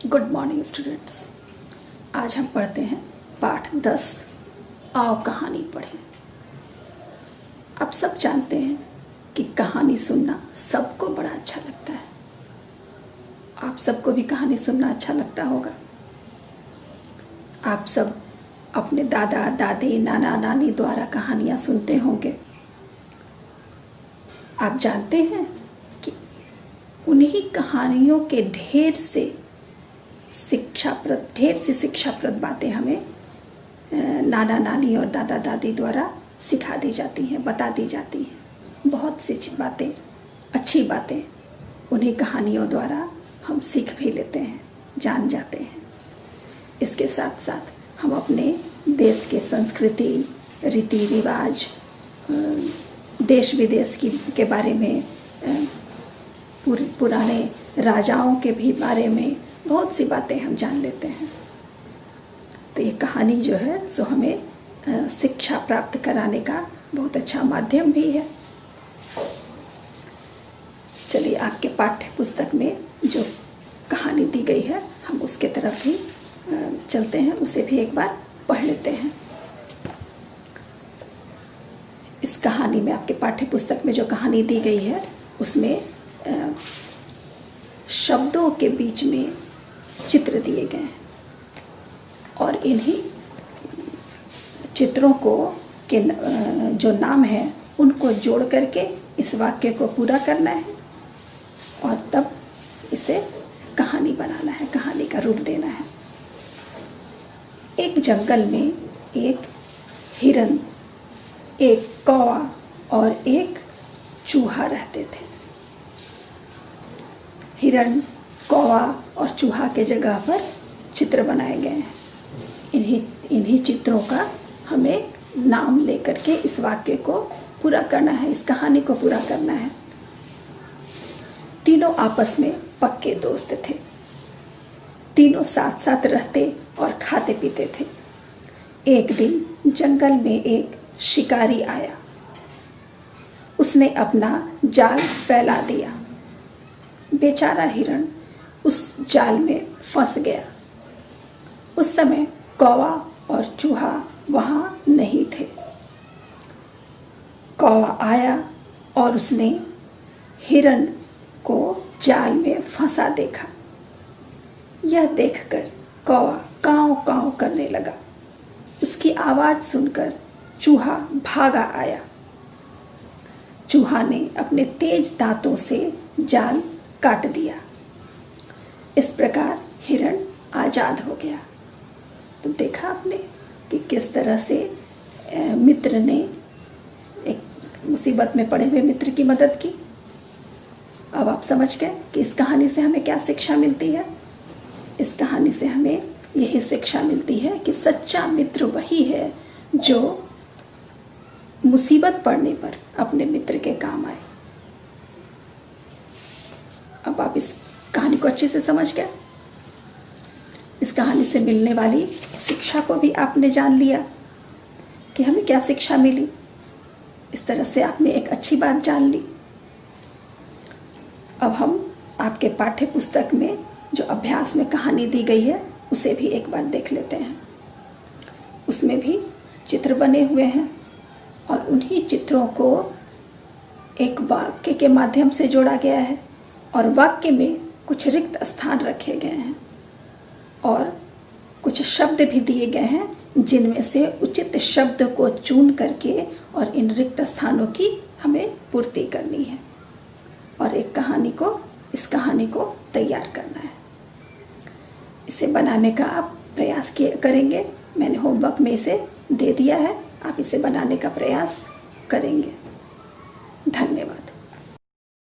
Good morning students. आज हम पढ़ते हैं पाठ 10। आओ कहानी पढ़ें। आप सब जानते हैं कि कहानी सुनना सबको बड़ा अच्छा लगता है। आप सबको भी कहानी सुनना अच्छा लगता होगा। आप सब अपने दादा दादी नाना नानी द्वारा कहानियाँ सुनते होंगे। आप जानते हैं कि उन्हीं कहानियों के ढेर से शिक्षाप्रद बातें हमें नाना नानी और दादा दादी द्वारा सिखा दी जाती हैं, बता दी जाती हैं। बहुत सी बातें, अच्छी बातें उन्हीं कहानियों द्वारा हम सीख भी लेते हैं, जान जाते हैं। इसके साथ साथ हम अपने देश के संस्कृति, रीति रिवाज, देश विदेश के बारे में, पुराने राजाओं के भी बारे में बहुत सी बातें हम जान लेते हैं। तो ये कहानी जो है सो हमें शिक्षा प्राप्त कराने का बहुत अच्छा माध्यम भी है। चलिए, आपके पाठ्य पुस्तक में जो कहानी दी गई है हम उसके तरफ भी चलते हैं, उसे भी एक बार पढ़ लेते हैं। इस कहानी में, आपके पाठ्य पुस्तक में जो कहानी दी गई है उसमें शब्दों के बीच में चित्र दिए गए हैं और इन्हीं चित्रों को के जो नाम है उनको जोड़ करके इस वाक्य को पूरा करना है और तब इसे कहानी बनाना है, कहानी का रूप देना है। एक जंगल में एक हिरन, एक कौवा और एक चूहा रहते थे। हिरन, कौवा और चूहा के जगह पर चित्र बनाए गए हैं। इन्हीं चित्रों का हमें नाम लेकर के इस वाक्य को पूरा करना है, इस कहानी को पूरा करना है। तीनों आपस में पक्के दोस्त थे। तीनों साथ साथ रहते और खाते पीते थे। एक दिन जंगल में एक शिकारी आया। उसने अपना जाल फैला दिया। बेचारा हिरन उस जाल में फंस गया। उस समय कौवा और चूहा वहां नहीं थे। कौवा आया और उसने हिरन को जाल में फंसा देखा। यह देखकर कौवा काँव काँव करने लगा। उसकी आवाज सुनकर चूहा भागा आया। चूहा ने अपने तेज दांतों से जाल काट दिया। इस प्रकार हिरन आजाद हो गया। तो देखा आपने कि किस तरह से मित्र ने एक मुसीबत में पड़े हुए मित्र की मदद की। अब आप समझ गए कि इस कहानी से हमें क्या शिक्षा मिलती है। इस कहानी से हमें यही शिक्षा मिलती है कि सच्चा मित्र वही है जो मुसीबत पड़ने पर अपने मित्र के काम आए। अब आप इस कहानी को अच्छे से समझ गए। इस कहानी से मिलने वाली शिक्षा को भी आपने जान लिया कि हमें क्या शिक्षा मिली। इस तरह से आपने एक अच्छी बात जान ली। अब हम आपके पाठ्य पुस्तक में जो अभ्यास में कहानी दी गई है उसे भी एक बार देख लेते हैं। उसमें भी चित्र बने हुए हैं और उन्हीं चित्रों को एक वाक्य के माध्यम से जोड़ा गया है और वाक्य में कुछ रिक्त स्थान रखे गए हैं और कुछ शब्द भी दिए गए हैं जिनमें से उचित शब्द को चुन करके और इन रिक्त स्थानों की हमें पूर्ति करनी है और इस कहानी को तैयार करना है। इसे बनाने का आप प्रयास करेंगे। मैंने होमवर्क में इसे दे दिया है, आप इसे बनाने का प्रयास करेंगे। धन्यवाद।